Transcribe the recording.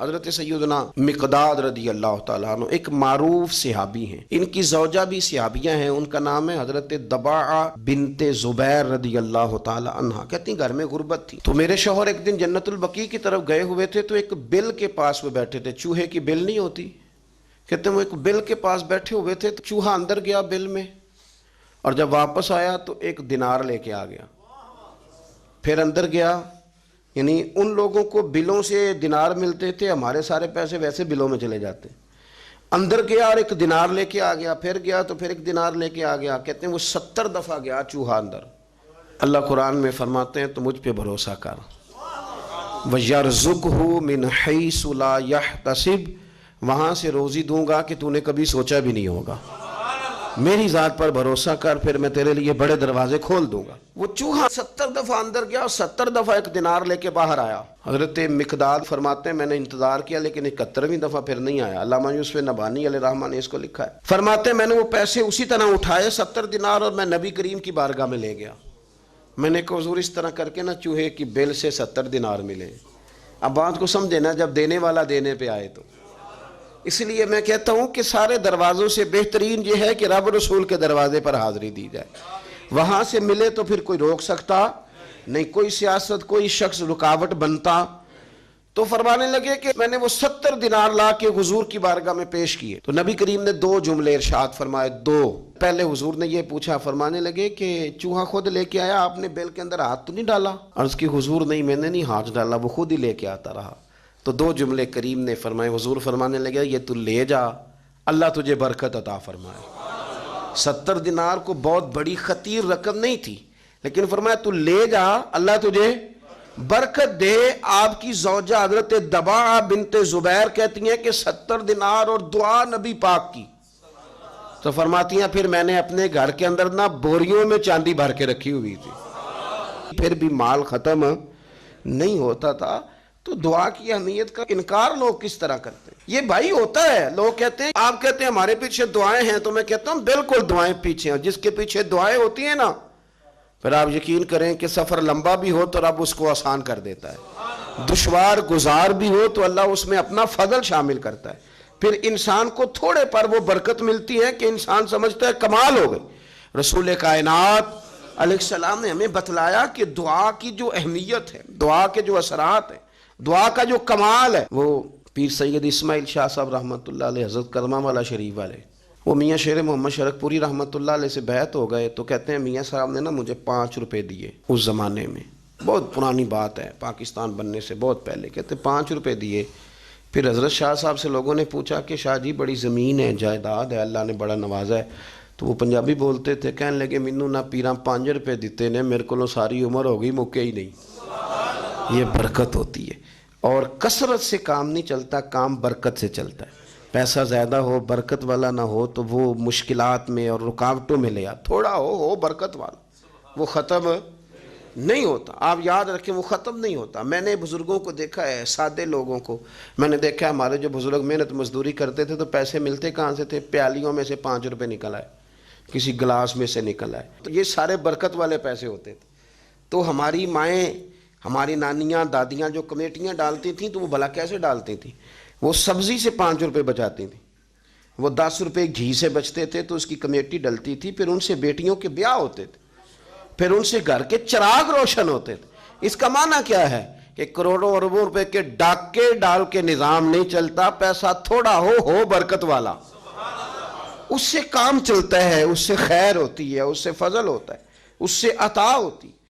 حضرت سیدنا مقداد رضی اللہ تعالیٰ عنہ ایک معروف صحابی ہیں، ان کی زوجہ بھی صحابیہ ہیں، ان کا نام ہے حضرت دباعہ بنت زبیر رضی اللہ تعالیٰ عنہ۔ کہتی ہیں گھر میں غربت تھی تو میرے شوہر ایک دن جنت البقیع کی طرف گئے ہوئے تھے تو ایک بل کے پاس وہ بیٹھے تھے، چوہے کی بل نہیں ہوتی، کہتے ہیں وہ ایک بل کے پاس بیٹھے ہوئے تھے تو چوہا اندر گیا بل میں، اور جب واپس آیا تو ایک دینار لے کے آ گیا، پھر اندر گیا، یعنی ان لوگوں کو بلوں سے دینار ملتے تھے، ہمارے سارے پیسے ویسے بلوں میں چلے جاتے، اندر گیا اور ایک دینار لے کے آ گیا، پھر گیا تو پھر ایک دینار لے کے آ گیا، کہتے ہیں وہ 70 دفعہ گیا چوہا اندر۔ اللہ قرآن میں فرماتے ہیں تو مجھ پہ بھروسہ کر، وَيَرْزُقْهُ مِنْ حَيْثُ لَا يَحْتَسِبُ، وہاں سے روزی دوں گا کہ تو نے کبھی سوچا بھی نہیں ہوگا، میری ذات پر بھروسہ کر، پھر میں تیرے لیے بڑے دروازے کھول دوں گا۔ وہ چوہا 70 دفعہ اندر گیا اور 70 دفعہ ایک دینار لے کے باہر آیا۔ حضرت مقداد فرماتے ہیں میں نے انتظار کیا لیکن 71ویں دفعہ پھر نہیں آیا۔ علامہ یوسف نبہانی علیہ رحمہ نے اس کو لکھا ہے، فرماتے ہیں میں نے وہ پیسے اسی طرح اٹھائے 70 دینار اور میں نبی کریم کی بارگاہ میں لے گیا، میں نے کہا حضور اس طرح کر کے نا چوہے کی بل سے 70 دینار ملے۔ اب بات کو سمجھے نا، جب دینے والا دینے پہ آئے تو اس لیے میں کہتا ہوں کہ سارے دروازوں سے بہترین یہ ہے کہ رب رسول کے دروازے پر حاضری دی جائے، وہاں سے ملے تو پھر کوئی روک سکتا نہیں، کوئی سیاست کوئی شخص رکاوٹ بنتا۔ تو فرمانے لگے کہ میں نے وہ 70 دینار لا کے حضور کی بارگاہ میں پیش کیے تو نبی کریم نے 2 جملے ارشاد فرمائے، 2۔ پہلے حضور نے یہ پوچھا، فرمانے لگے کہ چوہا خود لے کے آیا، آپ نے بیل کے اندر ہاتھ تو نہیں ڈالا؟ عرض کی حضور نہیں، میں نے نہیں ہاتھ ڈالا، وہ خود ہی لے کے آتا رہا۔ تو 2 جملے کریم نے فرمائے، حضور فرمانے لگے یہ تو لے جا، اللہ تجھے برکت عطا فرمائے۔ 70 دینار کو بہت بڑی خطیر رقم نہیں تھی، لیکن فرمایا تو لے جا، اللہ تجھے برکت دے۔ آپ کی زوجہ حضرت دباعہ بنت زبیر کہتی ہیں کہ 70 دینار اور دعا نبی پاک کی، تو فرماتی ہیں پھر میں نے اپنے گھر کے اندر نا بوریوں میں چاندی بھر کے رکھی ہوئی تھی، پھر بھی مال ختم نہیں ہوتا تھا۔ تو دعا کی اہمیت کا انکار لوگ کس طرح کرتے ہیں؟ یہ بھائی ہوتا ہے، لوگ کہتے ہیں آپ کہتے ہیں ہمارے پیچھے دعائیں ہیں، تو میں کہتا ہوں بالکل دعائیں پیچھے ہیں، جس کے پیچھے دعائیں ہوتی ہیں نا پھر آپ یقین کریں کہ سفر لمبا بھی ہو تو رب اس کو آسان کر دیتا ہے، دشوار گزار بھی ہو تو اللہ اس میں اپنا فضل شامل کرتا ہے، پھر انسان کو تھوڑے پر وہ برکت ملتی ہے کہ انسان سمجھتا ہے کمال ہو گئی۔ رسول کائنات علیہ السلام نے ہمیں بتلایا کہ دعا کی جو اہمیت ہے، دعا کے جو اثرات ہیں، دعا کا جو کمال ہے، وہ پیر سید اسماعیل شاہ صاحب رحمۃ اللہ علیہ، حضرت کرما والا شریف والے، وہ میاں شیر محمد شرک پوری رحمۃ اللہ علیہ سے بیعت ہو گئے تو کہتے ہیں میاں صاحب نے نا مجھے 5 روپے دیے اس زمانے میں، بہت پرانی بات ہے پاکستان بننے سے بہت پہلے، کہتے 5 روپے دیے۔ پھر حضرت شاہ صاحب سے لوگوں نے پوچھا کہ شاہ جی بڑی زمین ہے، جائیداد ہے، اللہ نے بڑا نوازا ہے، تو وہ پنجابی بولتے تھے، کہنے لگے مینوں نہ پیراں 5 روپے دیتے نے، میرے کو ساری عمر ہو گئی مکے ہی نہیں۔ یہ برکت ہوتی ہے، اور کثرت سے کام نہیں چلتا، کام برکت سے چلتا ہے۔ پیسہ زیادہ ہو برکت والا نہ ہو تو وہ مشکلات میں اور رکاوٹوں میں لے آ، تھوڑا ہو برکت والا، وہ ختم نہیں ہوتا۔ آپ یاد رکھیں وہ ختم نہیں ہوتا۔ میں نے بزرگوں کو دیکھا ہے، سادے لوگوں کو میں نے دیکھا ہے، ہمارے جو بزرگ محنت مزدوری کرتے تھے تو پیسے ملتے کہاں سے تھے؟ پیالیوں میں سے 5 روپے نکل آئے، کسی گلاس میں سے نکل آئے، تو یہ سارے برکت والے پیسے ہوتے تھے۔ تو ہماری مائیں، ہماری نانیاں دادیاں جو کمیٹیاں ڈالتی تھیں تو وہ بھلا کیسے ڈالتی تھیں؟ وہ سبزی سے 5 روپے بچاتی تھیں، وہ 10 روپے گھی سے بچتے تھے تو اس کی کمیٹی ڈلتی تھی، پھر ان سے بیٹیوں کے بیاہ ہوتے تھے، پھر ان سے گھر کے چراغ روشن ہوتے تھے۔ اس کا معنی کیا ہے کہ کروڑوں اربوں روپے کے ڈاکے ڈال کے نظام نہیں چلتا، پیسہ تھوڑا ہو برکت والا، اس سے کام چلتا ہے، اس سے خیر ہوتی ہے، اس سے فضل ہوتا ہے، اس سے عطا ہوتی ہے۔